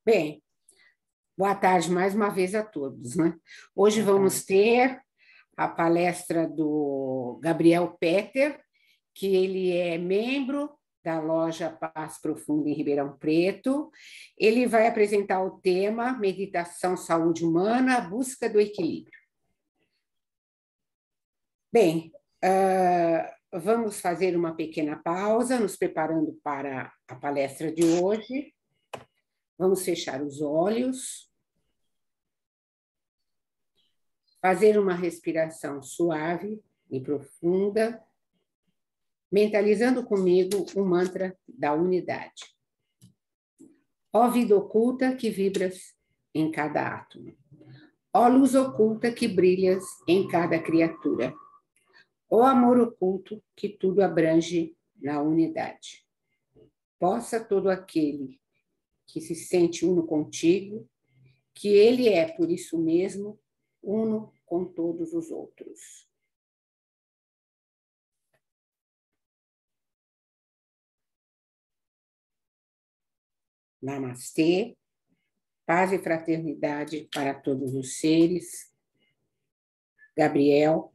Bem, boa tarde mais uma vez a todos, né? Hoje vamos ter a palestra do Gabriel Peter, que ele é membro da loja Paz Profunda em Ribeirão Preto. Ele vai apresentar o tema Meditação, Saúde Humana, Busca do Equilíbrio. Bem, vamos fazer uma pequena pausa, nos preparando para a palestra de hoje. Vamos fechar os olhos, fazer uma respiração suave e profunda, mentalizando comigo o mantra da unidade. Ó vida oculta que vibras em cada átomo. Ó luz oculta que brilhas em cada criatura. Ó amor oculto que tudo abrange na unidade. Possa todo aquele que se sente uno contigo, que ele é, por isso mesmo, uno com todos os outros. Namastê, paz e fraternidade para todos os seres. Gabriel,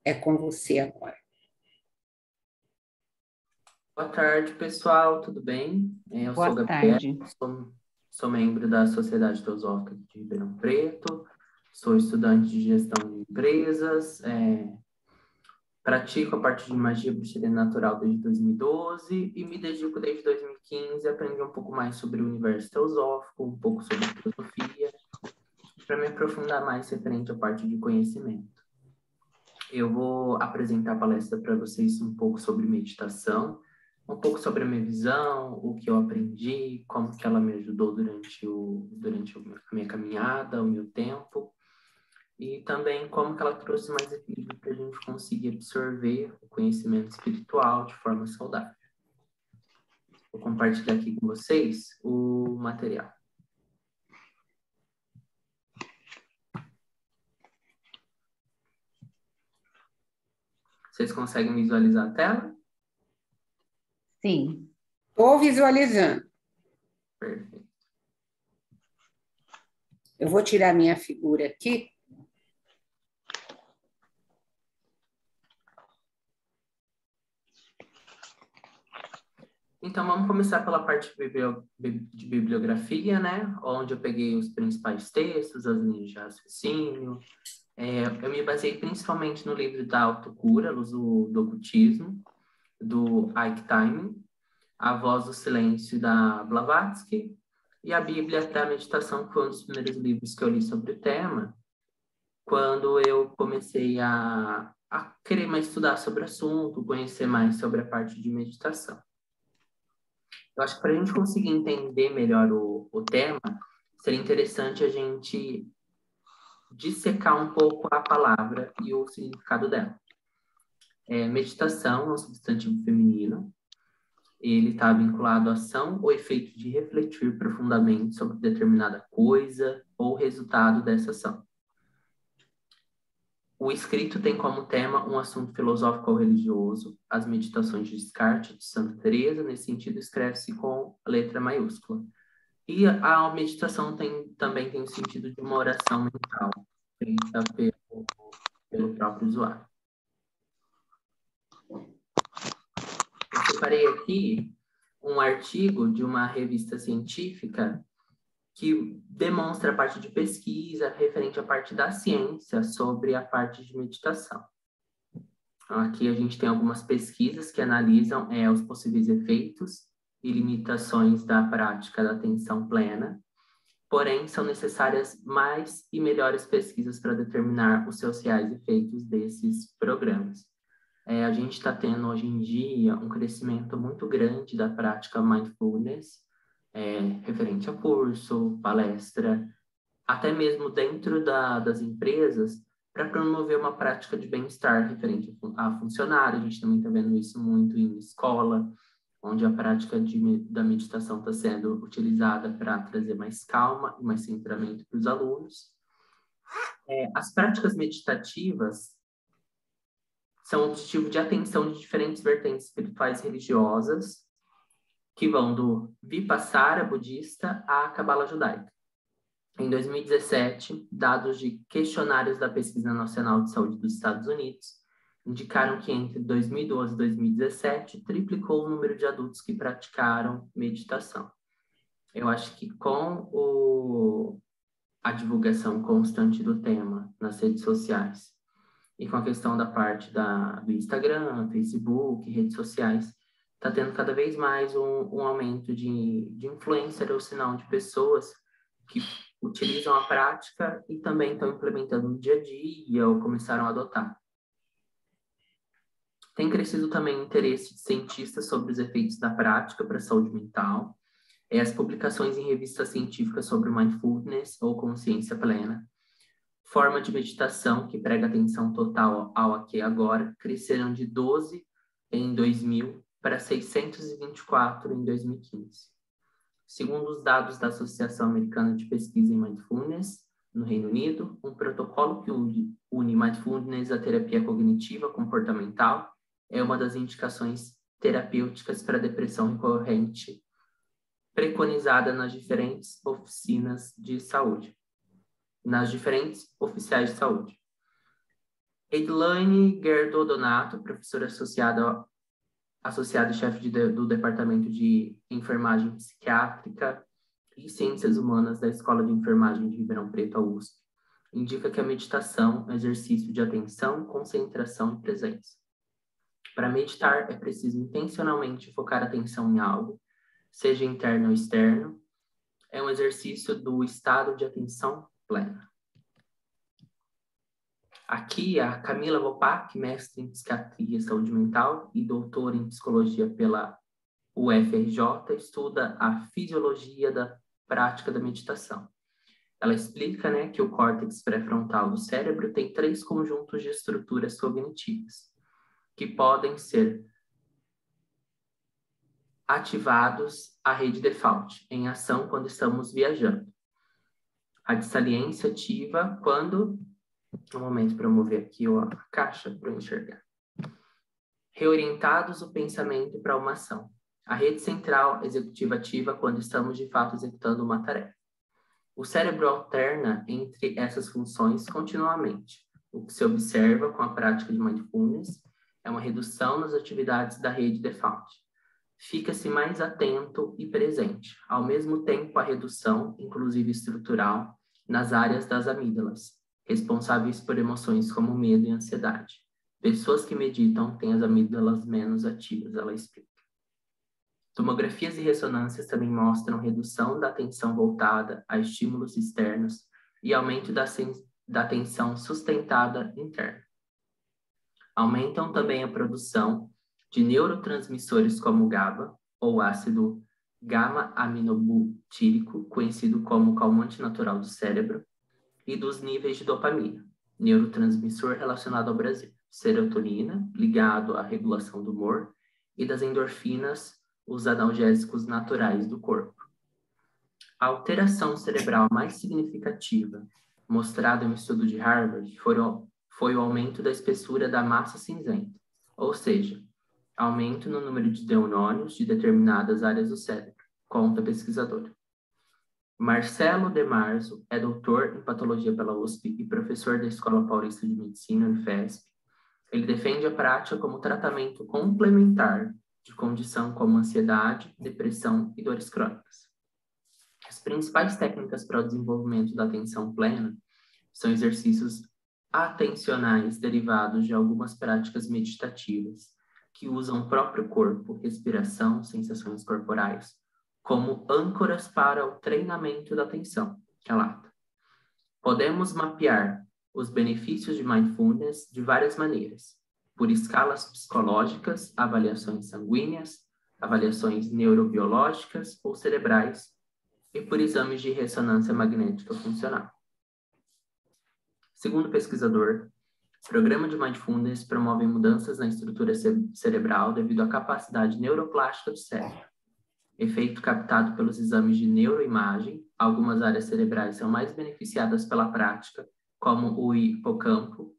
é com você agora. Boa tarde, pessoal, tudo bem? Eu Boa sou Gabriel, tarde. sou membro da Sociedade Teosófica de Ribeirão Preto, sou estudante de gestão de empresas, pratico a parte de magia bruxaria natural desde 2012 e me dedico desde 2015 a aprender um pouco mais sobre o universo teosófico, um pouco sobre filosofia, para me aprofundar mais referente à parte de conhecimento. Eu vou apresentar a palestra para vocês um pouco sobre meditação, um pouco sobre a minha visão, o que eu aprendi, como que ela me ajudou durante a minha caminhada, o meu tempo, e também como que ela trouxe mais equilíbrio para a gente conseguir absorver o conhecimento espiritual de forma saudável. Vou compartilhar aqui com vocês o material. Vocês conseguem visualizar a tela? Sim. Estou visualizando. Perfeito. Eu vou tirar minha figura aqui. Então, vamos começar pela parte de bibliografia, né? Onde eu peguei os principais textos, as linhas de raciocínio. Eu me baseei principalmente no livro da Autocura, Luz do Ocultismo, do Ike Time, A Voz do Silêncio, da Blavatsky, e a Bíblia para a Meditação, que foi um dos primeiros livros que eu li sobre o tema, quando eu comecei a querer mais estudar sobre o assunto, conhecer mais sobre a parte de meditação. Eu acho que para a gente conseguir entender melhor o tema, seria interessante a gente dissecar um pouco a palavra e o significado dela. Meditação é um substantivo feminino. Ele está vinculado à ação ou efeito de refletir profundamente sobre determinada coisa ou resultado dessa ação. O escrito tem como tema um assunto filosófico ou religioso. As meditações de Descartes, de Santa Teresa, nesse sentido, escreve-se com letra maiúscula. E a meditação também tem o sentido de uma oração mental, feita pelo próprio usuário. Eu separei aqui um artigo de uma revista científica que demonstra a parte de pesquisa referente à parte da ciência sobre a parte de meditação. Aqui a gente tem algumas pesquisas que analisam os possíveis efeitos e limitações da prática da atenção plena, porém são necessárias mais e melhores pesquisas para determinar os seus reais efeitos desses programas. A gente está tendo hoje em dia um crescimento muito grande da prática mindfulness, referente a curso, palestra, até mesmo dentro das empresas, para promover uma prática de bem-estar referente a funcionário. A gente também está vendo isso muito em escola, onde a prática da meditação está sendo utilizada para trazer mais calma e mais centramento para os alunos. As práticas meditativas são objetivo de atenção de diferentes vertentes espirituais e religiosas, que vão do Vipassana budista à Cabala judaica. Em 2017, dados de questionários da Pesquisa Nacional de Saúde dos Estados Unidos indicaram que entre 2012 e 2017 triplicou o número de adultos que praticaram meditação. Eu acho que com a divulgação constante do tema nas redes sociais e com a questão da parte do Instagram, Facebook, redes sociais, está tendo cada vez mais um aumento de influencer ou sinal de pessoas que utilizam a prática e também estão implementando no dia a dia ou começaram a adotar. Tem crescido também o interesse de cientistas sobre os efeitos da prática para a saúde mental, as publicações em revistas científicas sobre mindfulness ou consciência plena, forma de meditação que prega atenção total ao aqui e agora, cresceram de 12 em 2000 para 624 em 2015. Segundo os dados da Associação Americana de Pesquisa em Mindfulness, no Reino Unido, um protocolo que une mindfulness à terapia cognitiva comportamental é uma das indicações terapêuticas para depressão recorrente preconizada nas diferentes oficiais de saúde. Edlaine Guerdo Donato, professora associada e chefe do Departamento de Enfermagem Psiquiátrica e Ciências Humanas da Escola de Enfermagem de Ribeirão Preto, a USP, indica que a meditação é um exercício de atenção, concentração e presença. Para meditar, é preciso intencionalmente focar a atenção em algo, seja interno ou externo. É um exercício do estado de atenção plena. Aqui, a Camila Vopak, mestre em Psiquiatria e Saúde Mental e doutora em Psicologia pela UFRJ, estuda a fisiologia da prática da meditação. Ela explica, que o córtex pré-frontal do cérebro tem 3 conjuntos de estruturas cognitivas, que podem ser ativados à rede default, em ação quando estamos viajando. A dissaliência ativa quando... Um momento para eu mover aqui a caixa para eu enxergar. Reorientados o pensamento para uma ação. A rede central executiva ativa quando estamos de fato executando uma tarefa. O cérebro alterna entre essas funções continuamente. O que se observa com a prática de mindfulness é uma redução nas atividades da rede default. Fica-se mais atento e presente. Ao mesmo tempo, a redução, inclusive estrutural, nas áreas das amígdalas, responsáveis por emoções como medo e ansiedade. Pessoas que meditam têm as amígdalas menos ativas, ela explica. Tomografias e ressonâncias também mostram redução da atenção voltada a estímulos externos e aumento da atenção sustentada interna. Aumentam também a produção de neurotransmissores como GABA, ou ácido gama-aminobutírico, conhecido como calmante natural do cérebro, e dos níveis de dopamina, neurotransmissor relacionado ao prazer, serotonina, ligado à regulação do humor, e das endorfinas, os analgésicos naturais do corpo. A alteração cerebral mais significativa, mostrada em um estudo de Harvard, foi o aumento da espessura da massa cinzenta, ou seja, aumento no número de neurônios de determinadas áreas do cérebro, conta a pesquisadora. Marcelo De Marzo é doutor em patologia pela USP e professor da Escola Paulista de Medicina, Unifesp. Ele defende a prática como tratamento complementar de condição como ansiedade, depressão e dores crônicas. As principais técnicas para o desenvolvimento da atenção plena são exercícios atencionais derivados de algumas práticas meditativas que usam o próprio corpo, respiração, sensações corporais, como âncoras para o treinamento da atenção, relata. Podemos mapear os benefícios de mindfulness de várias maneiras, por escalas psicológicas, avaliações sanguíneas, avaliações neurobiológicas ou cerebrais e por exames de ressonância magnética funcional. Segundo o pesquisador, o programa de mindfulness promove mudanças na estrutura cerebral devido à capacidade neuroplástica do cérebro. Efeito captado pelos exames de neuroimagem, algumas áreas cerebrais são mais beneficiadas pela prática, como o hipocampo,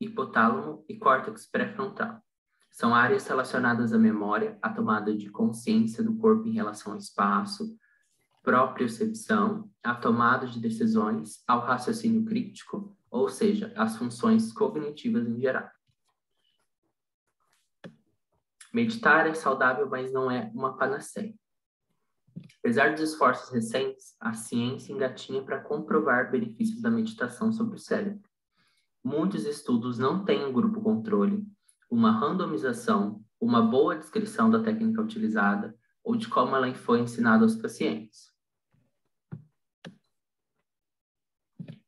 hipotálamo e córtex pré-frontal. São áreas relacionadas à memória, à tomada de consciência do corpo em relação ao espaço, propriocepção, à tomada de decisões, ao raciocínio crítico, ou seja, às funções cognitivas em geral. Meditar é saudável, mas não é uma panaceia. Apesar dos esforços recentes, a ciência engatinha para comprovar benefícios da meditação sobre o cérebro. Muitos estudos não têm um grupo controle, uma randomização, uma boa descrição da técnica utilizada ou de como ela foi ensinada aos pacientes.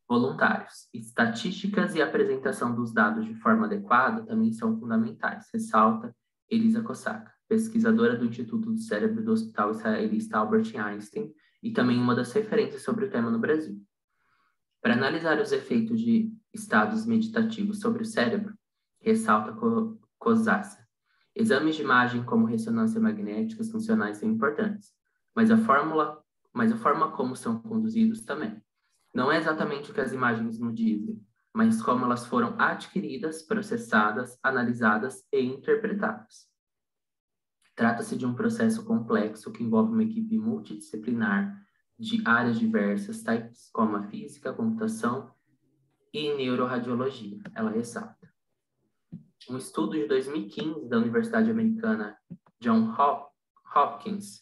Voluntários. Estatísticas e apresentação dos dados de forma adequada também são fundamentais, ressalta Elisa Kosaka, pesquisadora do Instituto do Cérebro do Hospital Israelita Albert Einstein e também uma das referências sobre o tema no Brasil. Para analisar os efeitos de estados meditativos sobre o cérebro, ressalta Kosaka, exames de imagem como ressonância magnética funcionais são importantes, mas a forma como são conduzidos também. Não é exatamente o que as imagens nos dizem, mas como elas foram adquiridas, processadas, analisadas e interpretadas. Trata-se de um processo complexo que envolve uma equipe multidisciplinar de áreas diversas, tais como a física, a computação e neuroradiologia, ela ressalta. Um estudo de 2015 da Universidade Americana Johns Hopkins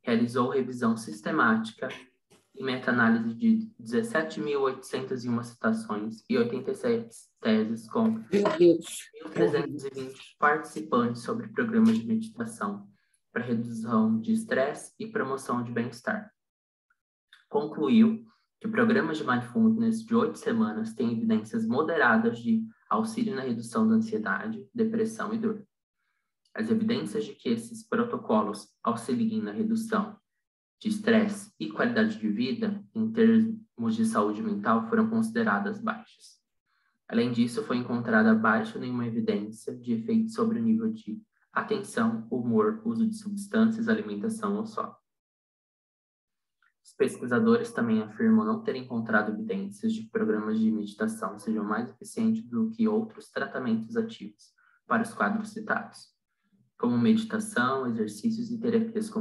realizou revisão sistemática e meta-análise de 17.801 citações e 87 teses com 1.320 participantes sobre programas de meditação para redução de estresse e promoção de bem-estar. Concluiu que programas de mindfulness de 8 semanas têm evidências moderadas de auxílio na redução da ansiedade, depressão e dor. As evidências de que esses protocolos auxiliem na redução de estresse e qualidade de vida, em termos de saúde mental, foram consideradas baixas. Além disso, foi encontrada baixa nenhuma evidência de efeito sobre o nível de atenção, humor, uso de substâncias, alimentação ou sono. Os pesquisadores também afirmam não ter encontrado evidências de que programas de meditação sejam mais eficientes do que outros tratamentos ativos para os quadros citados, como meditação, exercícios e terapias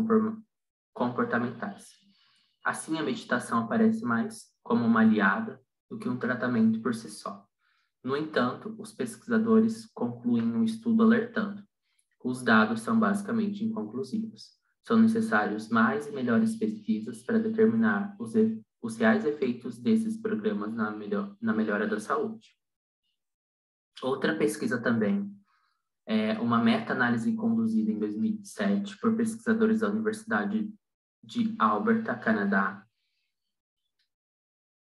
comportamentais. Assim, a meditação aparece mais como uma aliada do que um tratamento por si só. No entanto, os pesquisadores concluem um estudo alertando: os dados são basicamente inconclusivos. São necessários mais e melhores pesquisas para determinar os reais efeitos desses programas na melhora da saúde. Outra pesquisa também é uma meta-análise conduzida em 2007 por pesquisadores da Universidade de Alberta, Canadá,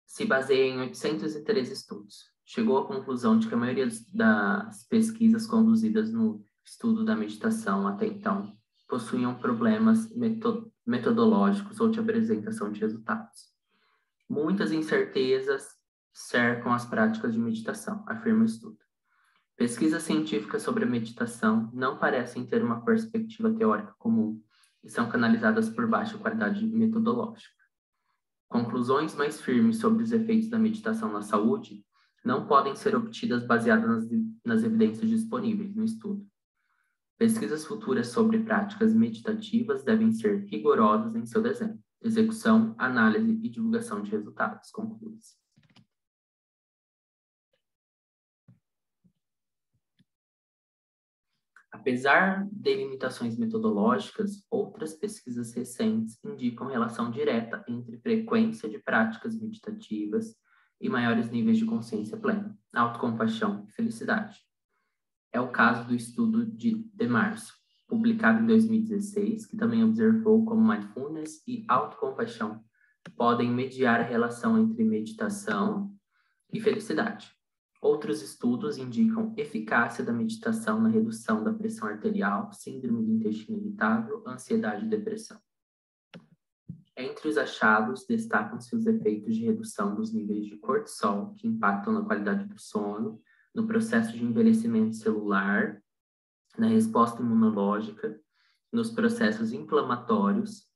se baseia em 803 estudos. Chegou à conclusão de que a maioria das pesquisas conduzidas no estudo da meditação até então possuíam problemas metodológicos ou de apresentação de resultados. Muitas incertezas cercam as práticas de meditação, afirma o estudo. Pesquisas científicas sobre a meditação não parecem ter uma perspectiva teórica comum e são canalizadas por baixa qualidade metodológica. Conclusões mais firmes sobre os efeitos da meditação na saúde não podem ser obtidas baseadas nas evidências disponíveis no estudo. Pesquisas futuras sobre práticas meditativas devem ser rigorosas em seu desenho, execução, análise e divulgação de resultados, conclui-se. Apesar de limitações metodológicas, outras pesquisas recentes indicam relação direta entre frequência de práticas meditativas e maiores níveis de consciência plena, autocompaixão e felicidade. É o caso do estudo de Marcio, publicado em 2016, que também observou como mindfulness e autocompaixão podem mediar a relação entre meditação e felicidade. Outros estudos indicam eficácia da meditação na redução da pressão arterial, síndrome do intestino irritável, ansiedade e depressão. Entre os achados, destacam-se os efeitos de redução dos níveis de cortisol, que impactam na qualidade do sono, no processo de envelhecimento celular, na resposta imunológica, nos processos inflamatórios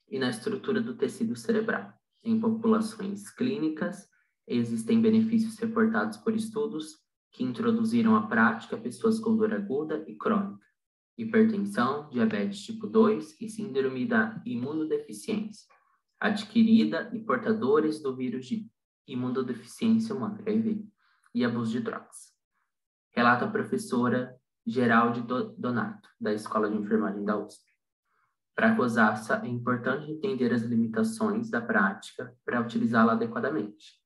e na estrutura do tecido cerebral. Em populações clínicas, existem benefícios reportados por estudos que introduziram a prática pessoas com dor aguda e crônica, hipertensão, diabetes tipo 2 e síndrome da imunodeficiência adquirida e portadores do vírus de imunodeficiência humana, HIV, e abuso de drogas. Relata a professora Geralde Donato, da Escola de Enfermagem da USP. Para a COSASA, é importante entender as limitações da prática para utilizá-la adequadamente.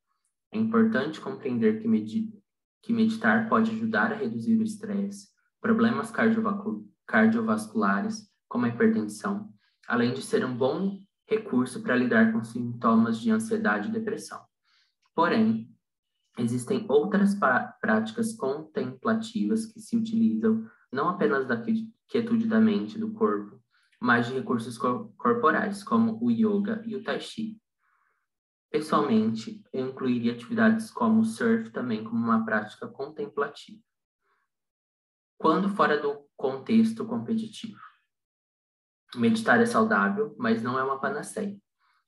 É importante compreender que meditar pode ajudar a reduzir o estresse, problemas cardiovasculares, como a hipertensão, além de ser um bom recurso para lidar com sintomas de ansiedade e depressão. Porém, existem outras práticas contemplativas que se utilizam não apenas da quietude da mente e do corpo, mas de recursos corporais, como o yoga e o tai chi. Pessoalmente, eu incluiria atividades como o surf também como uma prática contemplativa, quando fora do contexto competitivo. Meditar é saudável, mas não é uma panaceia.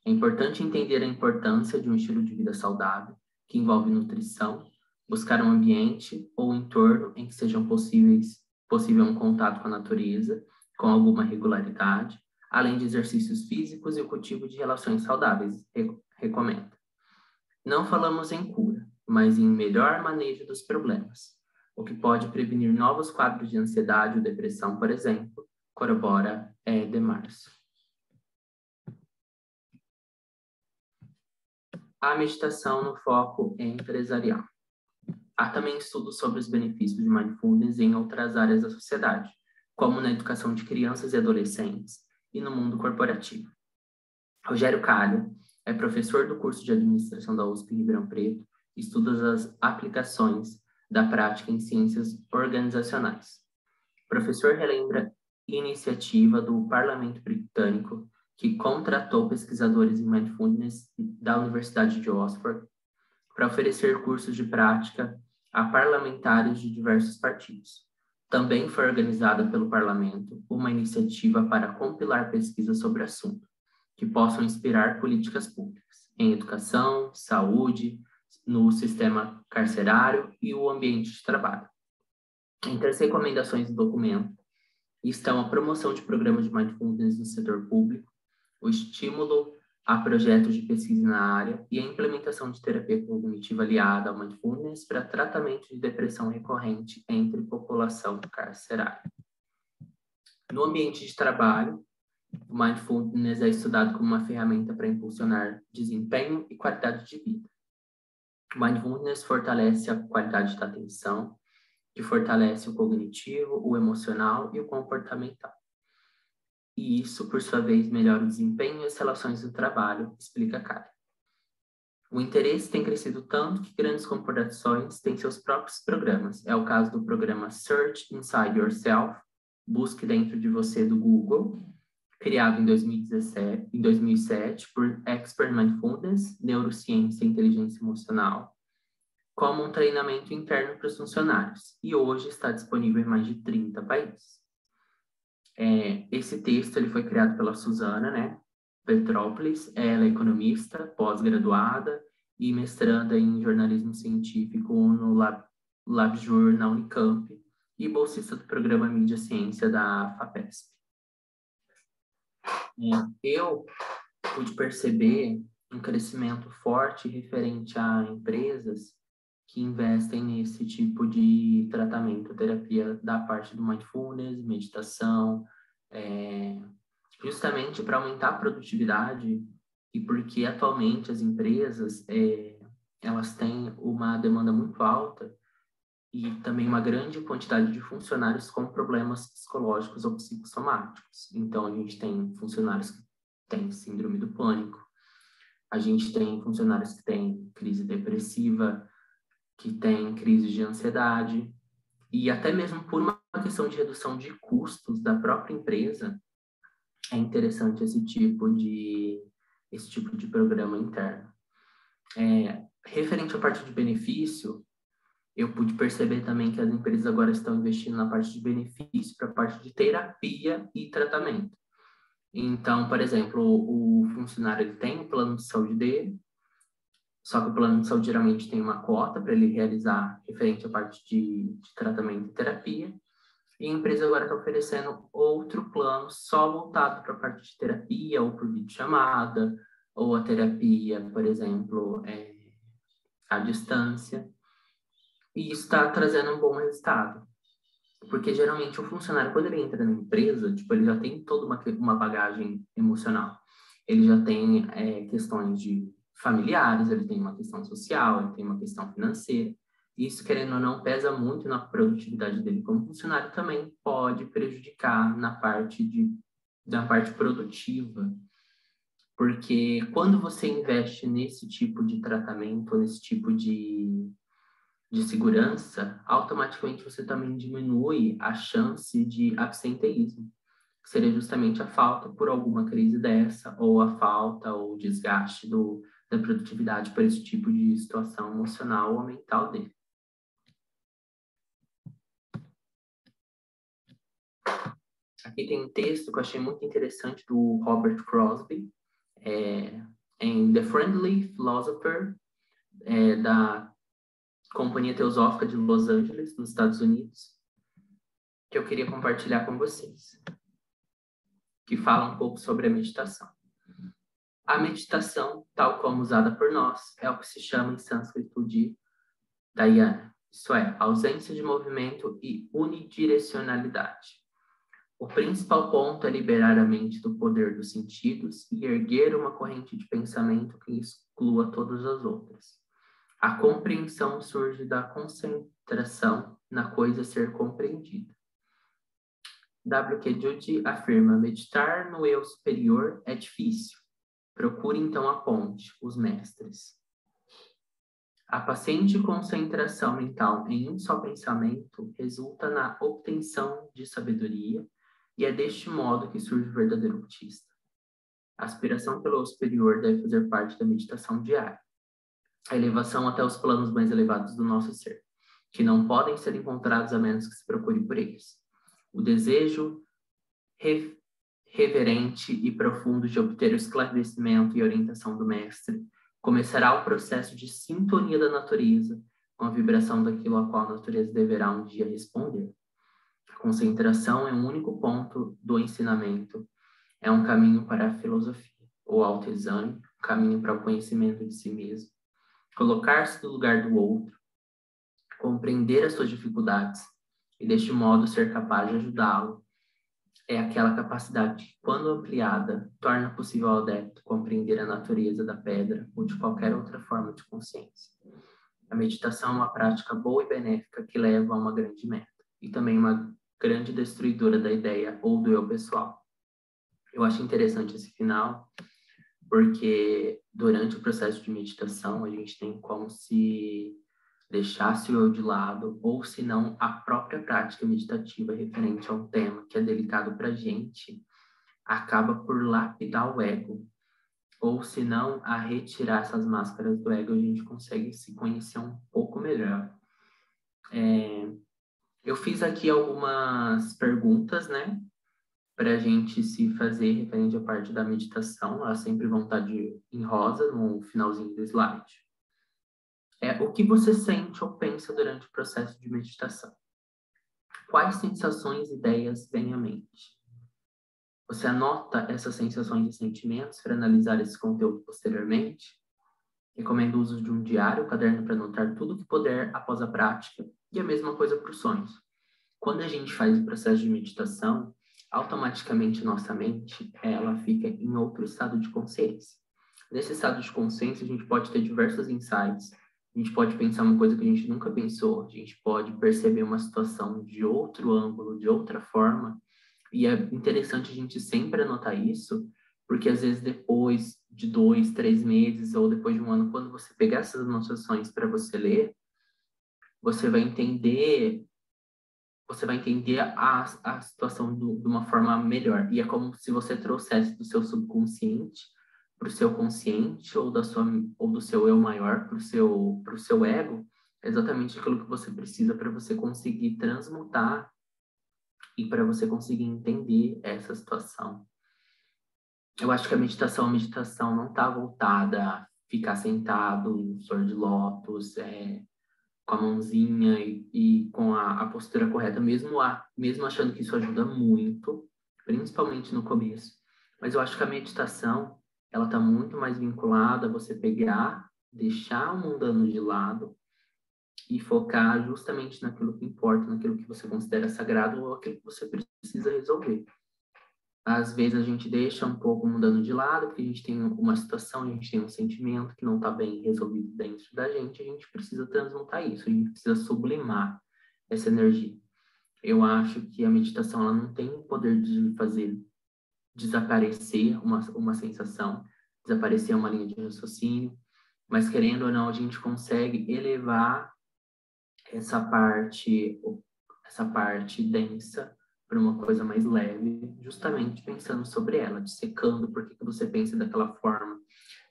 É importante entender a importância de um estilo de vida saudável, que envolve nutrição, buscar um ambiente ou entorno em que sejam possível um contato com a natureza, com alguma regularidade, além de exercícios físicos e o cultivo de relações saudáveis, recomenda. Não falamos em cura, mas em melhor manejo dos problemas, o que pode prevenir novos quadros de ansiedade ou depressão, por exemplo, corrobora de Março. A meditação no foco empresarial. Há também estudos sobre os benefícios de mindfulness em outras áreas da sociedade, como na educação de crianças e adolescentes e no mundo corporativo. Rogério Calho é professor do curso de administração da USP Ribeirão Preto e estuda as aplicações da prática em ciências organizacionais. O professor relembra iniciativa do Parlamento Britânico, que contratou pesquisadores em mindfulness da Universidade de Oxford para oferecer cursos de prática a parlamentares de diversos partidos. Também foi organizada pelo Parlamento uma iniciativa para compilar pesquisas sobre o assunto, que possam inspirar políticas públicas em educação, saúde, no sistema carcerário e o ambiente de trabalho. Entre as recomendações do documento estão a promoção de programas de mindfulness no setor público, o estímulo a projetos de pesquisa na área e a implementação de terapia cognitiva aliada ao mindfulness para tratamento de depressão recorrente entre população carcerária. No ambiente de trabalho, o mindfulness é estudado como uma ferramenta para impulsionar desempenho e qualidade de vida. O mindfulness fortalece a qualidade da atenção, que fortalece o cognitivo, o emocional e o comportamental. E isso, por sua vez, melhora o desempenho e as relações do trabalho, explica Karen. O interesse tem crescido tanto que grandes corporações têm seus próprios programas. É o caso do programa Search Inside Yourself, Busque Dentro de Você, do Google, criado em 2007 por Expert Mindfulness, Neurociência e Inteligência Emocional, como um treinamento interno para os funcionários, e hoje está disponível em mais de 30 países. Esse texto ele foi criado pela Suzana, Petrópolis. Ela é economista, pós-graduada e mestranda em jornalismo científico no LabJur na Unicamp e bolsista do programa Mídia Ciência da FAPESP. Eu pude perceber um crescimento forte referente a empresas que investem nesse tipo de tratamento, terapia da parte do mindfulness, meditação, justamente para aumentar a produtividade e porque atualmente as empresas elas têm uma demanda muito alta e também uma grande quantidade de funcionários com problemas psicológicos ou psicossomáticos. Então, a gente tem funcionários que têm síndrome do pânico, a gente tem funcionários que têm crise depressiva, que têm crise de ansiedade, e até mesmo por uma questão de redução de custos da própria empresa, é interessante esse tipo de programa interno. Referente à parte de benefício, eu pude perceber também que as empresas agora estão investindo na parte de benefício para a parte de terapia e tratamento. Então, por exemplo, o funcionário ele tem o plano de saúde dele, Só que o plano de saúde geralmente tem uma cota para ele realizar referente à parte de tratamento e terapia. E a empresa agora está oferecendo outro plano só voltado para a parte de terapia, ou por videochamada, ou a terapia, por exemplo, à distância. E isso está trazendo um bom resultado. Porque geralmente o funcionário, quando ele entra na empresa, tipo, ele já tem toda uma bagagem emocional. Ele já tem questões de familiares, ele tem uma questão social, ele tem uma questão financeira. Isso, querendo ou não, pesa muito na produtividade dele como funcionário, também pode prejudicar na parte produtiva. Porque quando você investe nesse tipo de tratamento, nesse tipo de segurança, automaticamente você também diminui a chance de absenteísmo, que seria justamente a falta por alguma crise dessa, ou a falta ou desgaste da produtividade por esse tipo de situação emocional ou mental dele. Aqui tem um texto que eu achei muito interessante do Robert Crosby, em The Friendly Philosopher, da Companhia Teosófica de Los Angeles, nos Estados Unidos, que eu queria compartilhar com vocês, que fala um pouco sobre a meditação. A meditação, tal como usada por nós, é o que se chama em sânscrito de dhyana, isso é, ausência de movimento e unidirecionalidade. O principal ponto é liberar a mente do poder dos sentidos e erguer uma corrente de pensamento que exclua todas as outras. A compreensão surge da concentração na coisa a ser compreendida. W.K. Judy afirma: meditar no eu superior é difícil. Procure então a ponte, os mestres. A paciente concentração mental em um só pensamento resulta na obtenção de sabedoria e é deste modo que surge o verdadeiro budista. A aspiração pelo eu superior deve fazer parte da meditação diária. A elevação até os planos mais elevados do nosso ser, que não podem ser encontrados a menos que se procure por eles. O desejo reverente e profundo de obter o esclarecimento e orientação do mestre começará o processo de sintonia da natureza com a vibração daquilo a qual a natureza deverá um dia responder. A concentração é um único ponto do ensinamento, é um caminho para a filosofia, o autoexame, um caminho para o conhecimento de si mesmo, colocar-se no lugar do outro, compreender as suas dificuldades e deste modo ser capaz de ajudá-lo. É aquela capacidade que, quando ampliada, torna possível ao adepto compreender a natureza da pedra ou de qualquer outra forma de consciência. A meditação é uma prática boa e benéfica que leva a uma grande meta, e também uma grande destruidora da ideia ou do eu pessoal. Eu acho interessante esse final, porque durante o processo de meditação a gente tem como se deixasse o eu de lado, ou se não, a própria prática meditativa referente a um tema que é delicado para a gente, acaba por lapidar o ego. Ou se não, a retirar essas máscaras do ego, a gente consegue se conhecer um pouco melhor. Eu fiz aqui algumas perguntas, né, para a gente se fazer referente à parte da meditação. Elas sempre vão estar em rosa no finalzinho do slide. O que você sente ou pensa durante o processo de meditação? Quais sensações e ideias vêm à mente? Você anota essas sensações e sentimentos para analisar esse conteúdo posteriormente? Recomendo o uso de um diário, caderno para anotar tudo o que puder após a prática. E a mesma coisa para os sonhos. Quando a gente faz o processo de meditação, automaticamente nossa mente ela fica em outro estado de consciência. Nesse estado de consciência, a gente pode ter diversos insights. A gente pode pensar uma coisa que a gente nunca pensou. A gente pode perceber uma situação de outro ângulo, de outra forma. E é interessante a gente sempre anotar isso, porque às vezes depois de 2, 3 meses ou depois de um ano, quando você pegar essas anotações para você ler, você vai entender a situação de uma forma melhor. E é como se você trouxesse do seu subconsciente para o seu consciente ou do seu eu maior para o seu ego, exatamente aquilo que você precisa para você conseguir transmutar e para você conseguir entender essa situação. Eu acho que a meditação não está voltada a ficar sentado em flor de lótus, com a mãozinha e com a postura correta, mesmo achando que isso ajuda muito, principalmente no começo. Mas eu acho que a meditação, ela está muito mais vinculada a você pegar, deixar o mundano de lado e focar justamente naquilo que importa, naquilo que você considera sagrado ou aquilo que você precisa resolver. Às vezes a gente deixa um pouco mudando de lado, porque a gente tem uma situação, a gente tem um sentimento que não está bem resolvido dentro da gente, a gente precisa transmutar isso, a gente precisa sublimar essa energia. Eu acho que a meditação ela não tem o poder de fazer desaparecer uma sensação, desaparecer uma linha de raciocínio, mas querendo ou não, a gente consegue elevar essa parte densa para uma coisa mais leve, justamente pensando sobre ela, dissecando por que você pensa daquela forma,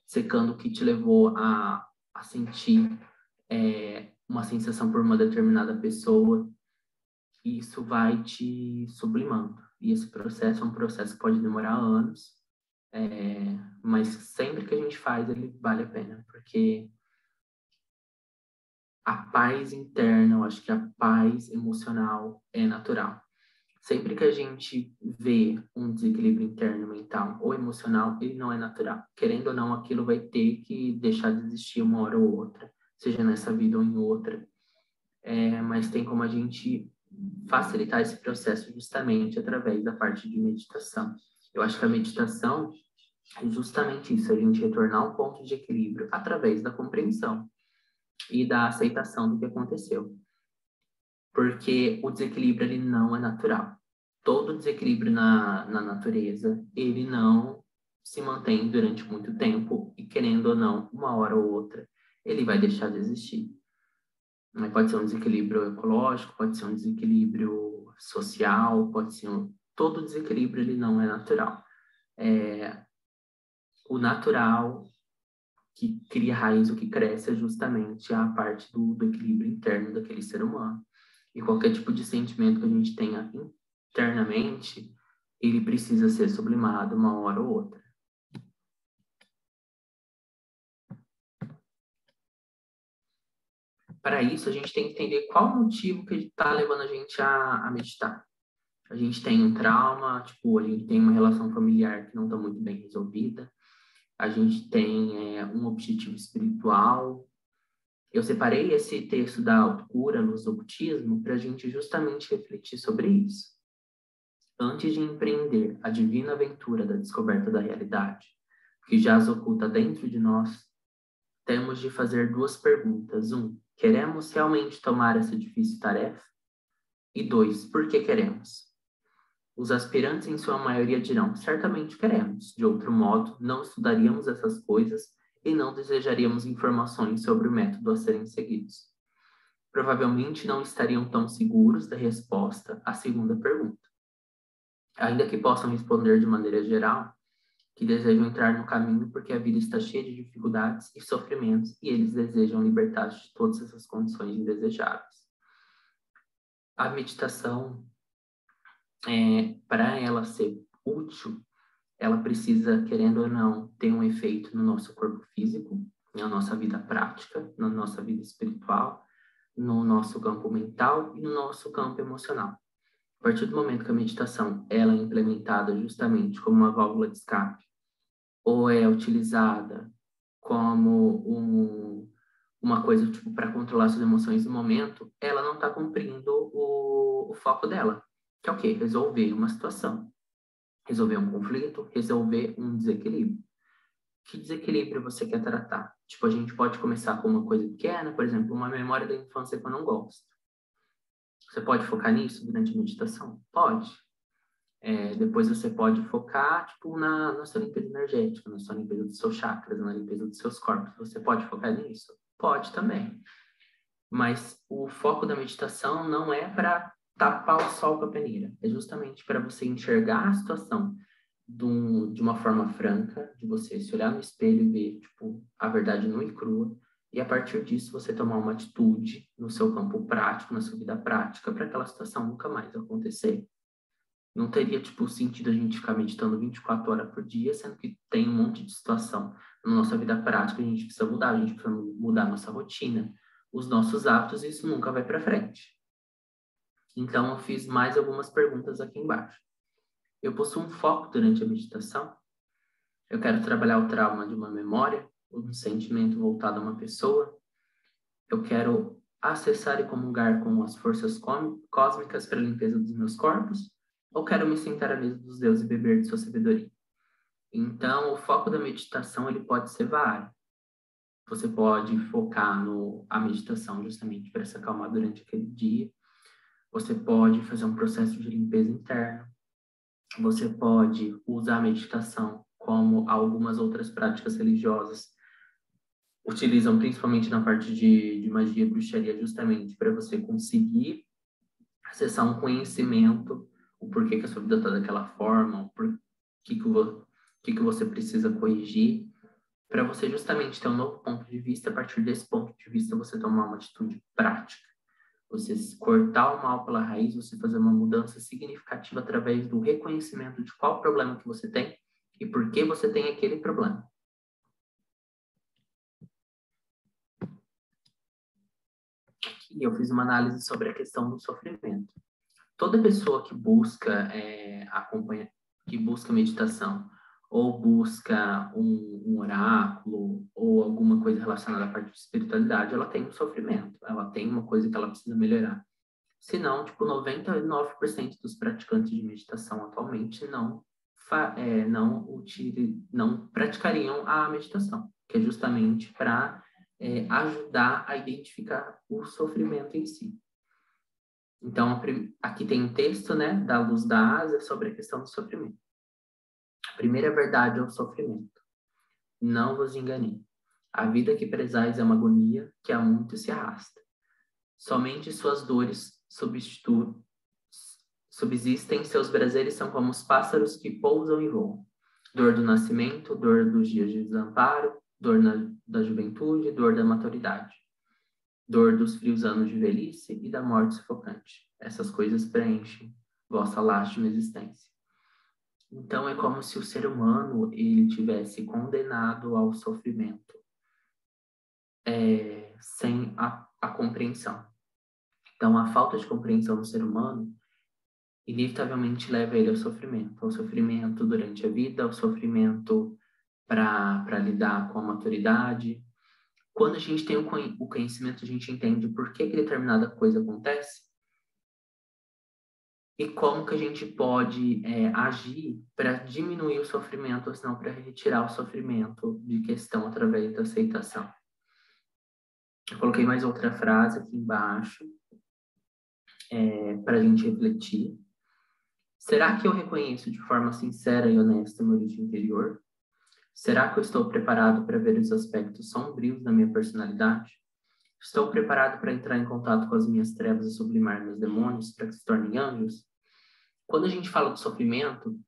dissecando o que te levou a sentir uma sensação por uma determinada pessoa. Isso vai te sublimando. E esse processo é um processo que pode demorar anos, mas sempre que a gente faz, ele vale a pena, porque a paz interna, eu acho que a paz emocional é natural. Sempre que a gente vê um desequilíbrio interno, mental ou emocional, ele não é natural. Querendo ou não, aquilo vai ter que deixar de existir uma hora ou outra, seja nessa vida ou em outra. Mas tem como a gente facilitar esse processo justamente através da parte de meditação. Eu acho que a meditação é justamente isso, a gente retornar ao ponto de equilíbrio através da compreensão e da aceitação do que aconteceu. Porque o desequilíbrio, ele não é natural. Todo desequilíbrio na natureza, ele não se mantém durante muito tempo e, querendo ou não, uma hora ou outra, ele vai deixar de existir. Pode ser um desequilíbrio ecológico, pode ser um desequilíbrio social, pode ser todo desequilíbrio, ele não é natural. O natural que cria raiz, o que cresce é justamente a parte do equilíbrio interno daquele ser humano. E qualquer tipo de sentimento que a gente tenha internamente, ele precisa ser sublimado uma hora ou outra. Para isso, a gente tem que entender qual o motivo que está levando a gente a meditar. A gente tem um trauma, a gente tem uma relação familiar que não está muito bem resolvida. A gente tem um objetivo espiritual. Eu separei esse texto da autocura no Ocultismo para a gente justamente refletir sobre isso. Antes de empreender a divina aventura da descoberta da realidade, que jaz oculta dentro de nós, temos de fazer duas perguntas. 1. Queremos realmente tomar essa difícil tarefa? E 2. Por que queremos? Os aspirantes, em sua maioria, dirão, certamente queremos. De outro modo, não estudaríamos essas coisas e não desejaríamos informações sobre o método a serem seguidos. Provavelmente não estariam tão seguros da resposta à segunda pergunta. Ainda que possam responder de maneira geral, que desejam entrar no caminho porque a vida está cheia de dificuldades e sofrimentos e eles desejam libertar-se de todas essas condições indesejáveis. A meditação, para ela ser útil, ela precisa, querendo ou não, ter um efeito no nosso corpo físico, na nossa vida prática, na nossa vida espiritual, no nosso campo mental e no nosso campo emocional. A partir do momento que a meditação ela é implementada justamente como uma válvula de escape, ou é utilizada como uma coisa para controlar suas emoções no momento, ela não está cumprindo o foco dela, que é o quê? Resolver uma situação, resolver um conflito, resolver um desequilíbrio. Que desequilíbrio você quer tratar? A gente pode começar com uma coisa pequena, por exemplo, uma memória da infância que eu não gosto. Você pode focar nisso durante a meditação? Pode. Depois você pode focar na sua limpeza energética, na sua limpeza dos seus chakras, na limpeza dos seus corpos. Você pode focar nisso? Pode também. Mas o foco da meditação não é para tapar o sol com a peneira. É justamente para você enxergar a situação de uma forma franca, de você se olhar no espelho e ver a verdade nua e crua. E a partir disso você tomar uma atitude no seu campo prático, na sua vida prática, para aquela situação nunca mais acontecer. Não teria, tipo, sentido a gente ficar meditando 24 horas por dia, sendo que tem um monte de situação na nossa vida prática, a gente precisa mudar, a gente precisa mudar a nossa rotina, os nossos hábitos, e isso nunca vai para frente. Então, eu fiz mais algumas perguntas aqui embaixo. Eu possuo um foco durante a meditação? Eu quero trabalhar o trauma de uma memória, um sentimento voltado a uma pessoa? Eu quero acessar e comungar com as forças cósmicas para a limpeza dos meus corpos? Ou quero me sentar à mesa dos deuses e beber de sua sabedoria? Então, o foco da meditação ele pode ser vário. Você pode focar a meditação justamente para se acalmar durante aquele dia. Você pode fazer um processo de limpeza interna. Você pode usar a meditação como algumas outras práticas religiosas utilizam, principalmente na parte de magia e bruxaria, justamente para você conseguir acessar um conhecimento, o porquê que a sua vida está daquela forma, o que você precisa corrigir, para você justamente ter um novo ponto de vista. A partir desse ponto de vista, você tomar uma atitude prática. Você cortar o mal pela raiz, você fazer uma mudança significativa através do reconhecimento de qual problema que você tem e por que você tem aquele problema. Aqui eu fiz uma análise sobre a questão do sofrimento. Toda pessoa que busca que busca meditação ou busca um oráculo ou alguma coisa relacionada à parte de espiritualidade, ela tem um sofrimento, ela tem uma coisa que ela precisa melhorar. Senão, tipo, 99% dos praticantes de meditação atualmente não praticariam a meditação, que é justamente para ajudar a identificar o sofrimento em si. Então, aqui tem um texto, né, da Luz da Ásia sobre a questão do sofrimento. A primeira verdade é o sofrimento. Não vos enganei. A vida que prezais é uma agonia que há muito se arrasta. Somente suas dores subsistem, seus prazeres são como os pássaros que pousam e voam. Dor do nascimento, dor dos dias de desamparo, dor da juventude, dor da maturidade. Dor dos frios anos de velhice e da morte sufocante. Essas coisas preenchem vossa lástima existência. Então, é como se o ser humano ele tivesse condenado ao sofrimento sem a compreensão. Então, a falta de compreensão do ser humano inevitavelmente leva ele ao sofrimento durante a vida, ao sofrimento para lidar com a maturidade. Quando a gente tem o conhecimento, a gente entende por que determinada coisa acontece e como que a gente pode agir para diminuir o sofrimento, ou senão para retirar o sofrimento de questão através da aceitação. Eu coloquei mais outra frase aqui embaixo para a gente refletir. Será que eu reconheço de forma sincera e honesta meu origem interior? Será que eu estou preparado para ver os aspectos sombrios da minha personalidade? Estou preparado para entrar em contato com as minhas trevas e sublimar meus demônios para que se tornem anjos? Quando a gente fala de sofrimento,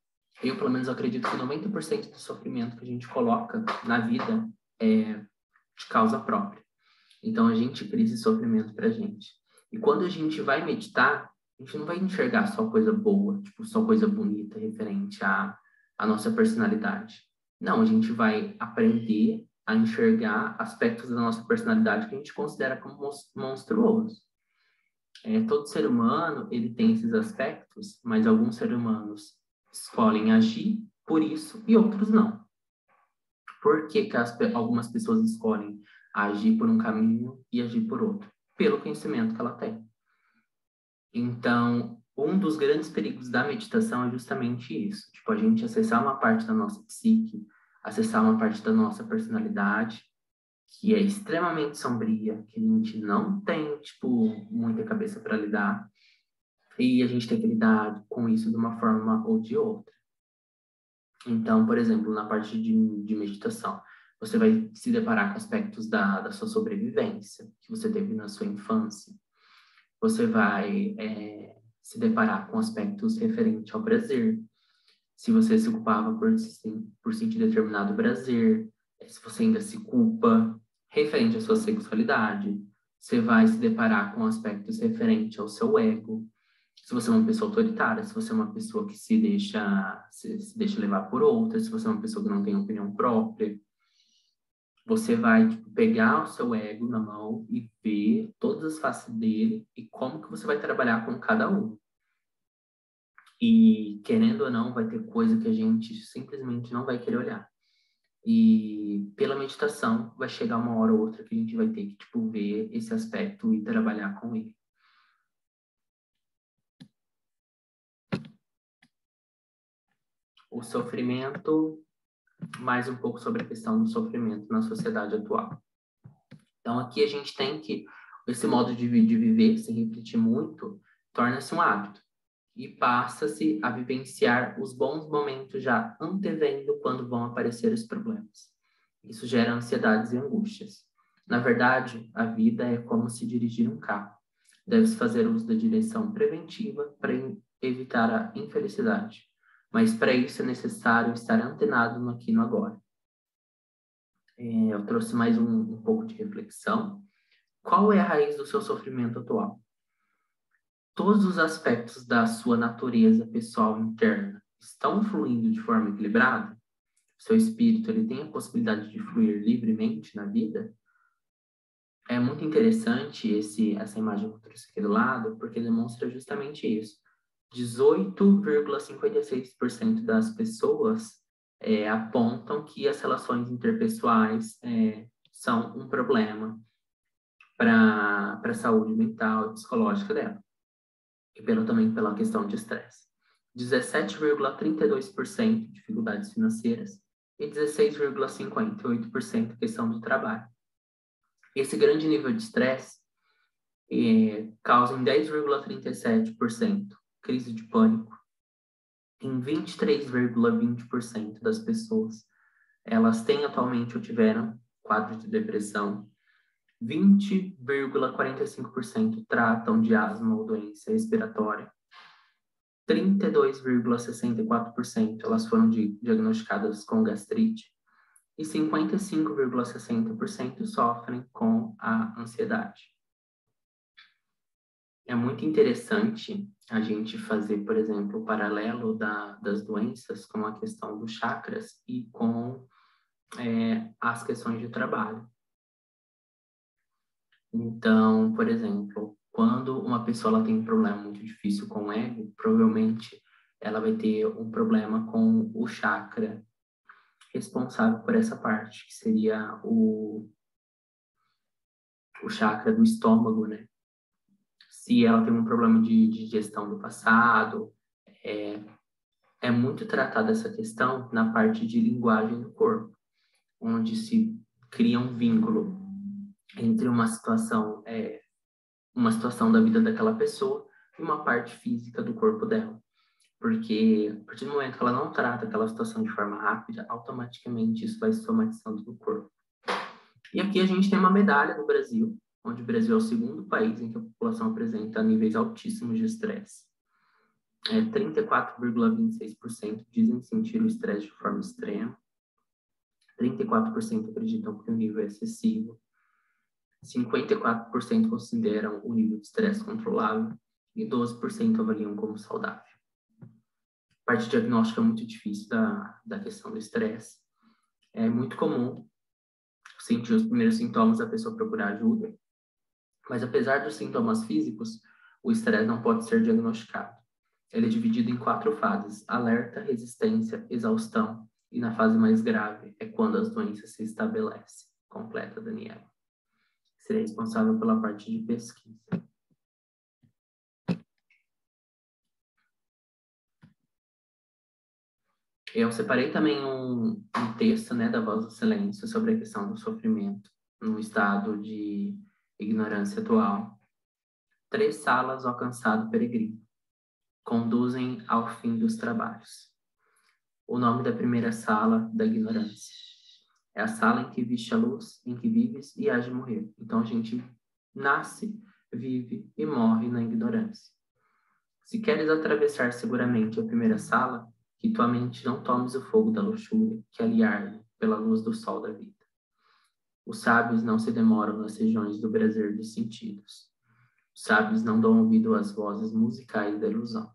eu pelo menos acredito que 90% do sofrimento que a gente coloca na vida é de causa própria. Então a gente cria esse sofrimento pra gente. E quando a gente vai meditar, a gente não vai enxergar só coisa boa, tipo, só coisa bonita referente à nossa personalidade. Não, a gente vai aprender a enxergar aspectos da nossa personalidade que a gente considera como monstruosos. Todo ser humano, ele tem esses aspectos, mas alguns seres humanos escolhem agir por isso e outros não. Por que algumas pessoas escolhem agir por um caminho e agir por outro? Pelo conhecimento que ela tem. Então, um dos grandes perigos da meditação é justamente isso. Tipo, a gente acessar uma parte da nossa psique, acessar uma parte da nossa personalidade, que é extremamente sombria, que a gente não tem, tipo, muita cabeça para lidar, e a gente tem que lidar com isso de uma forma ou de outra. Então, por exemplo, na parte de meditação, você vai se deparar com aspectos da sua sobrevivência, que você teve na sua infância. Você vai se deparar com aspectos referentes ao prazer. Se você se culpava por sentir determinado prazer, se você ainda se culpa referente à sua sexualidade. Você vai se deparar com aspectos referentes ao seu ego. Se você é uma pessoa autoritária, se você é uma pessoa que se deixa levar por outras, se você é uma pessoa que não tem opinião própria, você vai pegar o seu ego na mão e ver todas as faces dele e como que você vai trabalhar com cada um. E, querendo ou não, vai ter coisa que a gente simplesmente não vai querer olhar. E pela meditação vai chegar uma hora ou outra que a gente vai ter que ver esse aspecto e trabalhar com ele. O sofrimento, mais um pouco sobre a questão do sofrimento na sociedade atual. Então aqui a gente tem que esse modo de viver, se refletir muito, torna-se um hábito e passa-se a vivenciar os bons momentos já antevendo quando vão aparecer os problemas. Isso gera ansiedades e angústias. Na verdade, a vida é como se dirigir um carro. Deve-se fazer uso da direção preventiva para evitar a infelicidade. Mas para isso é necessário estar antenado no aqui e no agora. Eu trouxe mais um pouco de reflexão. Qual é a raiz do seu sofrimento atual? Todos os aspectos da sua natureza pessoal interna estão fluindo de forma equilibrada? Seu espírito ele tem a possibilidade de fluir livremente na vida? É muito interessante essa imagem que eu trouxe aqui do lado, porque demonstra justamente isso. 18,56% das pessoas apontam que as relações interpessoais são um problema para a saúde mental e psicológica dela. E também pela questão de estresse. 17,32% dificuldades financeiras e 16,58% questão do trabalho. Esse grande nível de estresse causa em 10,37% crise de pânico. Em 23,20% das pessoas, elas têm atualmente ou tiveram quadro de depressão. 20,45% tratam de asma ou doença respiratória. 32,64% elas foram diagnosticadas com gastrite. E 55,60% sofrem com a ansiedade. É muito interessante a gente fazer, por exemplo, o paralelo das doenças com a questão dos chakras e com as questões de trabalho. Então, por exemplo, quando uma pessoa ela tem um problema muito difícil com o ego, provavelmente ela vai ter um problema com o chakra responsável por essa parte, que seria o chakra do estômago, né? Se ela tem um problema de digestão do passado, é muito tratada essa questão na parte de linguagem do corpo, onde se cria um vínculo entre uma situação da vida daquela pessoa e uma parte física do corpo dela. Porque a partir do momento que ela não trata aquela situação de forma rápida, automaticamente isso vai se somatizando no corpo. E aqui a gente tem uma medalha do Brasil, onde o Brasil é o segundo país em que a população apresenta níveis altíssimos de estresse. 34,26% dizem sentir o estresse de forma extrema. 34% acreditam que o nível é excessivo. 54% consideram o nível de estresse controlável e 12% avaliam como saudável. A parte diagnóstica é muito difícil da questão do estresse. É muito comum sentir os primeiros sintomas, a pessoa procurar ajuda, mas apesar dos sintomas físicos, o estresse não pode ser diagnosticado. Ele é dividido em 4 fases: alerta, resistência, exaustão, e na fase mais grave é quando as doenças se estabelecem. Completa, Daniela. Serei responsável pela parte de pesquisa. Eu separei também um texto, da Voz do Silêncio sobre a questão do sofrimento no estado de ignorância atual. 3 salas alcançado peregrino conduzem ao fim dos trabalhos. O nome da primeira sala da ignorância é a sala em que viste a luz, em que vives e hás de morrer. Então a gente nasce, vive e morre na ignorância. Se queres atravessar seguramente a primeira sala, que tua mente não tomes o fogo da luxúria, que ali arde pela luz do sol da vida. Os sábios não se demoram nas regiões do prazer dos sentidos. Os sábios não dão ouvido às vozes musicais da ilusão.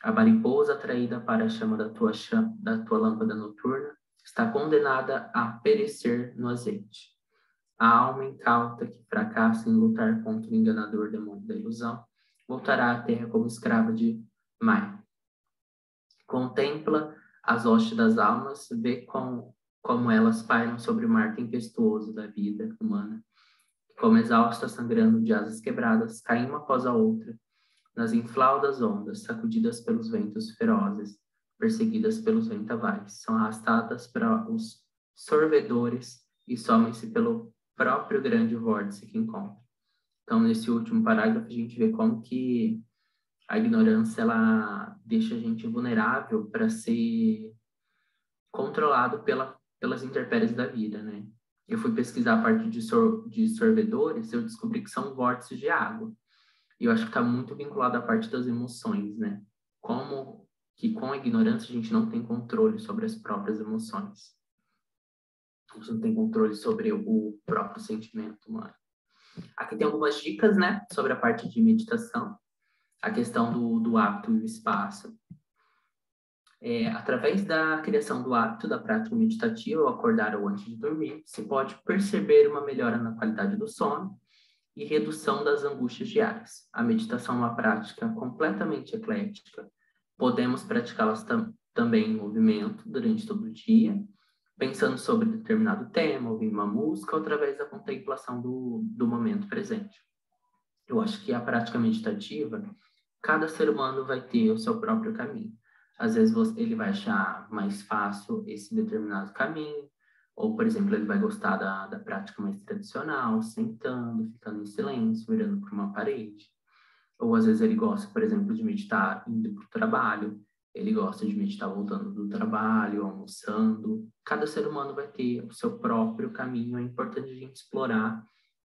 A mariposa atraída para a chama da tua lâmpada noturna está condenada a perecer no azeite. A alma incauta que fracassa em lutar contra o enganador demônio da ilusão voltará à terra como escrava de Mai. Contempla as hostes das almas, vê como elas pairam sobre o mar tempestuoso da vida humana, como exaustas, sangrando de asas quebradas, caem uma após a outra, nas inflaudas ondas, sacudidas pelos ventos ferozes, perseguidas pelos ventavais, são arrastadas para os sorvedores e somem-se pelo próprio grande vórtice que encontram. Então, nesse último parágrafo, a gente vê como que a ignorância, ela deixa a gente vulnerável para ser controlado pelas intempéries da vida, né? Eu fui pesquisar a parte de sorvedores, eu descobri que são vórtices de água. E eu acho que está muito vinculado à parte das emoções, né? Como que com a ignorância a gente não tem controle sobre as próprias emoções. A gente não tem controle sobre o próprio sentimento humano. Aqui tem algumas dicas, né? Sobre a parte de meditação. A questão do hábito e o espaço. Através da criação do hábito da prática meditativa, ao acordar ou antes de dormir, se pode perceber uma melhora na qualidade do sono e redução das angústias diárias. A meditação é uma prática completamente eclética. Podemos praticá-las também em movimento durante todo o dia, pensando sobre determinado tema, ouvindo uma música, ou através da contemplação do momento presente. Eu acho que a prática meditativa, cada ser humano vai ter o seu próprio caminho. Às vezes ele vai achar mais fácil esse determinado caminho, ou, por exemplo, ele vai gostar da prática mais tradicional, sentando, ficando em silêncio, olhando para uma parede. Ou, às vezes, ele gosta, por exemplo, de meditar indo para o trabalho, ele gosta de meditar voltando do trabalho, almoçando. Cada ser humano vai ter o seu próprio caminho. É importante a gente explorar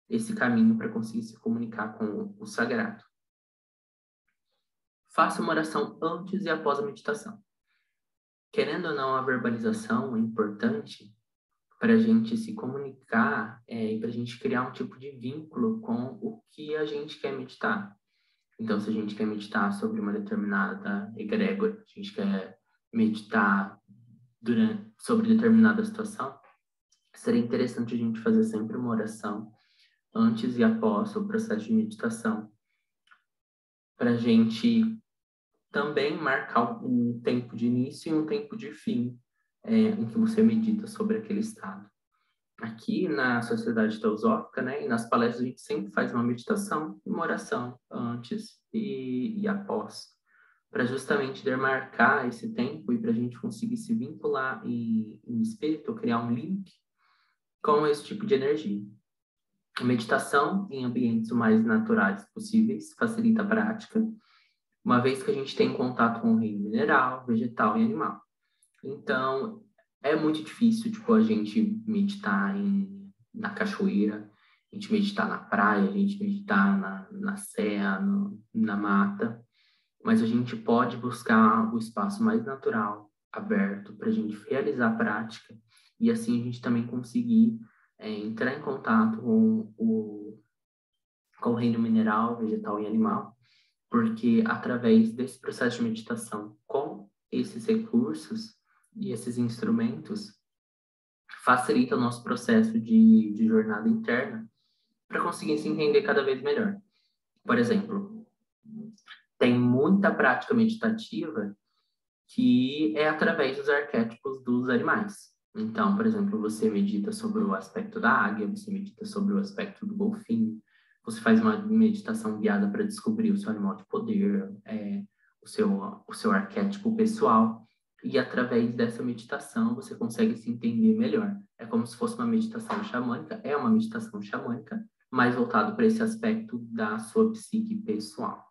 esse caminho para conseguir se comunicar com o sagrado. Faça uma oração antes e após a meditação. Querendo ou não, a verbalização é importante para a gente se comunicar e para a gente criar um tipo de vínculo com o que a gente quer meditar. Então, se a gente quer meditar sobre uma determinada egrégora, a gente quer meditar sobre determinada situação, seria interessante a gente fazer sempre uma oração antes e após o processo de meditação, para a gente também marcar um tempo de início e um tempo de fim em que você medita sobre aquele estado. Aqui na Sociedade Teosófica, né, e nas palestras, a gente sempre faz uma meditação e uma oração antes e após, para justamente demarcar esse tempo e para a gente conseguir se vincular em espírito, criar um link com esse tipo de energia. A meditação em ambientes o mais naturais possíveis facilita a prática, uma vez que a gente tem contato com o reino mineral, vegetal e animal. Então, é muito difícil, a gente meditar na cachoeira, a gente meditar na praia, a gente meditar na serra, na mata, mas a gente pode buscar o espaço mais natural, aberto, para a gente realizar a prática e assim a gente também conseguir entrar em contato com o reino mineral, vegetal e animal, porque através desse processo de meditação com esses recursos e esses instrumentos facilita o nosso processo de jornada interna para conseguir se entender cada vez melhor. Por exemplo, tem muita prática meditativa que é através dos arquétipos dos animais. Então, por exemplo, você medita sobre o aspecto da águia, você medita sobre o aspecto do golfinho, você faz uma meditação guiada para descobrir o seu animal de poder, o seu arquétipo pessoal. E através dessa meditação você consegue se entender melhor. É como se fosse uma meditação xamânica, é uma meditação xamânica, mais voltado para esse aspecto da sua psique pessoal.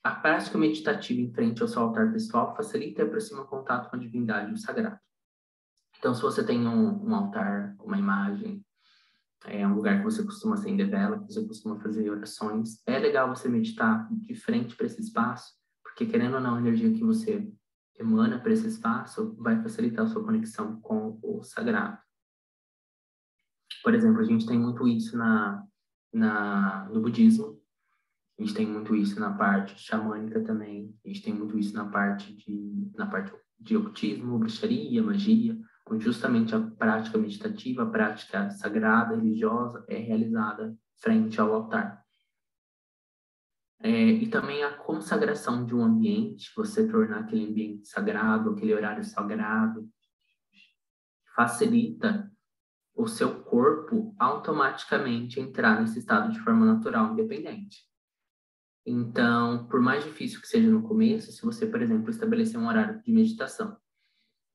A prática meditativa em frente ao seu altar pessoal facilita e aproxima o contato com a divindade e o sagrado. Então, se você tem um altar, uma imagem, um lugar que você costuma acender vela, que você costuma fazer orações, é legal você meditar de frente para esse espaço, porque querendo ou não, a energia que você emana para esse espaço vai facilitar a sua conexão com o sagrado. Por exemplo, a gente tem muito isso no budismo. A gente tem muito isso na parte xamânica também. A gente tem muito isso na parte de ocultismo, bruxaria, magia, onde justamente a prática meditativa, a prática sagrada, religiosa, é realizada frente ao altar. E também a consagração de um ambiente, você tornar aquele ambiente sagrado, aquele horário sagrado, facilita o seu corpo automaticamente entrar nesse estado de forma natural, independente. Então, por mais difícil que seja no começo, se você, por exemplo, estabelecer um horário de meditação,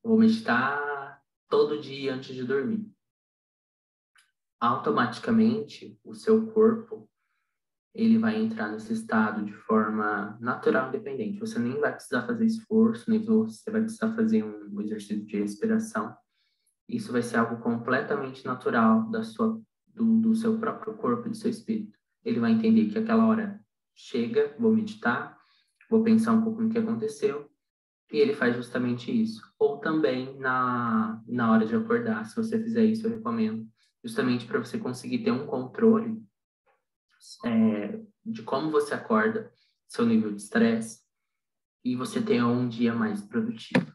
eu vou meditar todo dia antes de dormir, automaticamente o seu corpo ele vai entrar nesse estado de forma natural, independente. Você nem vai precisar fazer esforço, nem você vai precisar fazer um exercício de respiração. Isso vai ser algo completamente natural do seu próprio corpo e do seu espírito. Ele vai entender que aquela hora chega, vou meditar, vou pensar um pouco no que aconteceu, e ele faz justamente isso. Ou também na hora de acordar, se você fizer isso, eu recomendo, justamente para você conseguir ter um controle de como você acorda, seu nível de estresse, e você ter um dia mais produtivo.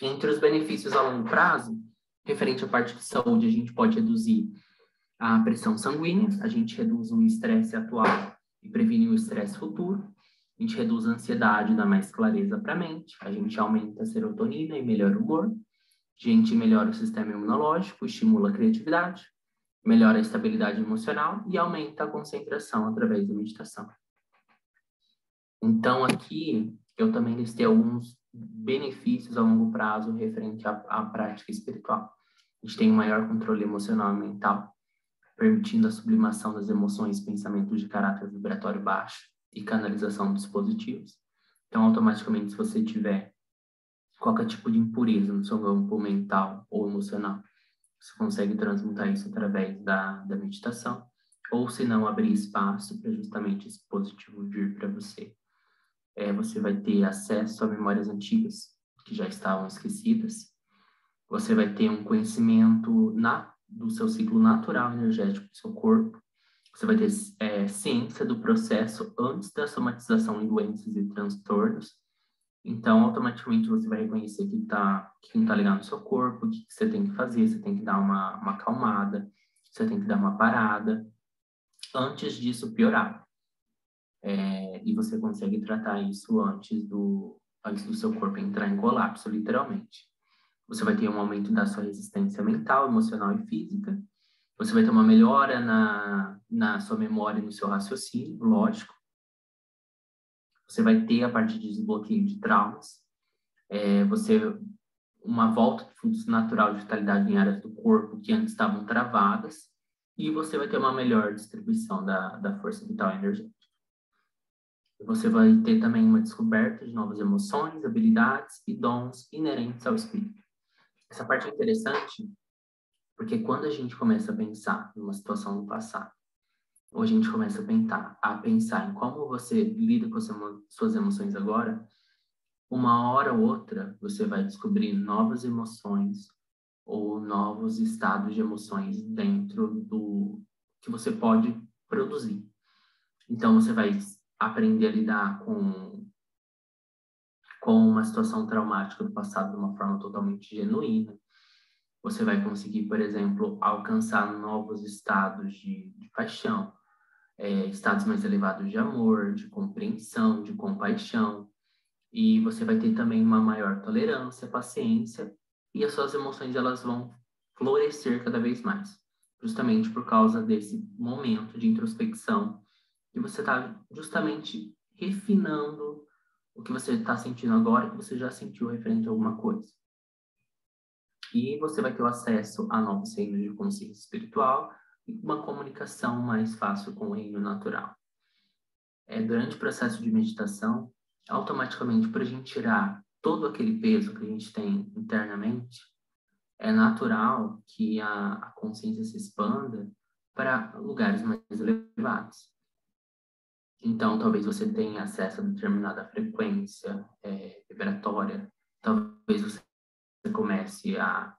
Entre os benefícios a longo prazo, referente à parte de saúde, a gente pode reduzir a pressão sanguínea, a gente reduz o estresse atual e previne o estresse futuro, a gente reduz a ansiedade e dá mais clareza para a mente, a gente aumenta a serotonina e melhora o humor, a gente melhora o sistema imunológico, estimula a criatividade, melhora a estabilidade emocional e aumenta a concentração através da meditação. Então, aqui, eu também listei alguns benefícios a longo prazo referente à prática espiritual. A gente tem um maior controle emocional e mental, permitindo a sublimação das emoções e pensamentos de caráter vibratório baixo e canalização dos positivos. Então, automaticamente, se você tiver qualquer tipo de impureza no seu campo mental ou emocional, você consegue transmutar isso através da meditação, ou se não, abrir espaço para justamente esse positivo vir para você. Você vai ter acesso a memórias antigas que já estavam esquecidas. Você vai ter um conhecimento do seu ciclo natural energético do seu corpo. Você vai ter ciência do processo antes da somatização em doenças e transtornos. Então, automaticamente, você vai reconhecer que não está legal no seu corpo, o que você tem que fazer, você tem que dar uma acalmada, você tem que dar uma parada, antes disso piorar. E você consegue tratar isso antes do seu corpo entrar em colapso, literalmente. Você vai ter um aumento da sua resistência mental, emocional e física. Você vai ter uma melhora na sua memória e no seu raciocínio, lógico. Você vai ter a parte de desbloqueio de traumas. Uma volta de fluxo natural de vitalidade em áreas do corpo que antes estavam travadas. E você vai ter uma melhor distribuição da força vital energética. Você vai ter também uma descoberta de novas emoções, habilidades e dons inerentes ao espírito. Essa parte é interessante porque quando a gente começa a pensar numa situação do passado, ou a gente começa a pensar em como você lida com suas emoções agora, uma hora ou outra você vai descobrir novas emoções ou novos estados de emoções dentro do que você pode produzir. Então você vai aprender a lidar com uma situação traumática do passado de uma forma totalmente genuína. Você vai conseguir, por exemplo, alcançar novos estados de paixão, estados mais elevados de amor, de compreensão, de compaixão. E você vai ter também uma maior tolerância, paciência, e as suas emoções elas vão florescer cada vez mais, justamente por causa desse momento de introspecção que você está justamente refinando o que você está sentindo agora, que você já sentiu referente a alguma coisa. E você vai ter o acesso a novos reinos de consciência espiritual e uma comunicação mais fácil com o reino natural. Durante o processo de meditação, automaticamente, para a gente tirar todo aquele peso que a gente tem internamente, é natural que a consciência se expanda para lugares mais elevados. Então, talvez você tenha acesso a determinada frequência vibratória, talvez você comece a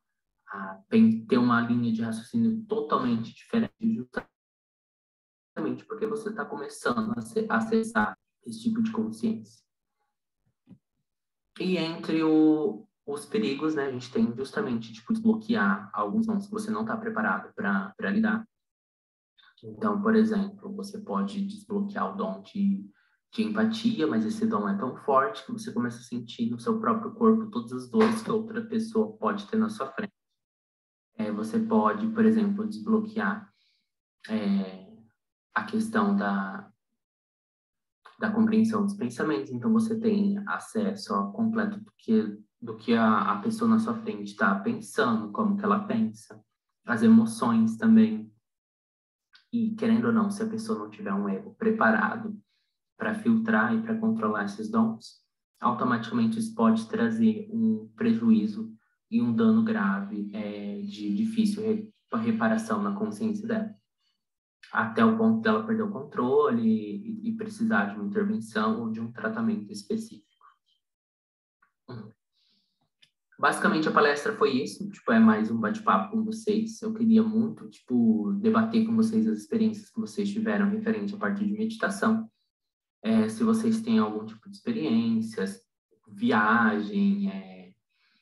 ter uma linha de raciocínio totalmente diferente, justamente porque você está começando a acessar esse tipo de consciência. E entre os perigos, né, a gente tem justamente, tipo, desbloquear alguns dons que você não está preparado para lidar. Então, por exemplo, você pode desbloquear o dom de empatia, mas esse dom é tão forte que você começa a sentir no seu próprio corpo todas as dores que outra pessoa pode ter na sua frente. Você pode, por exemplo, desbloquear a questão da compreensão dos pensamentos. Então, você tem acesso ao completo do que a pessoa na sua frente está pensando, como que ela pensa, as emoções também. E, querendo ou não, se a pessoa não tiver um ego preparado para filtrar e para controlar esses dons, automaticamente isso pode trazer um prejuízo e um dano grave de difícil reparação na consciência dela, até o ponto dela perder o controle e precisar de uma intervenção ou de um tratamento específico. Basicamente, a palestra foi isso, tipo, é mais um bate-papo com vocês. Eu queria muito, tipo, debater com vocês as experiências que vocês tiveram referente à parte de meditação. Se vocês têm algum tipo de experiências, viagem,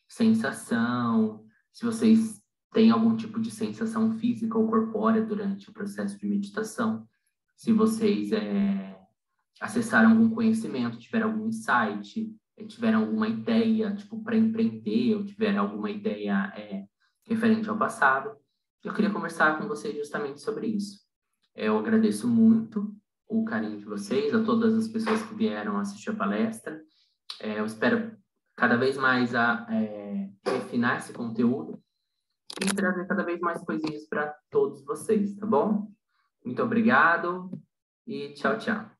sensação, se vocês têm algum tipo de sensação física ou corpórea durante o processo de meditação, se vocês acessaram algum conhecimento, tiveram algum insight, tiveram alguma ideia, tipo, para empreender, ou tiveram alguma ideia referente ao passado. Eu queria conversar com vocês justamente sobre isso. Eu agradeço muito o carinho de vocês, a todas as pessoas que vieram assistir a palestra. Eu espero cada vez mais refinar esse conteúdo e trazer cada vez mais coisinhas para todos vocês, tá bom? Muito obrigado e tchau, tchau.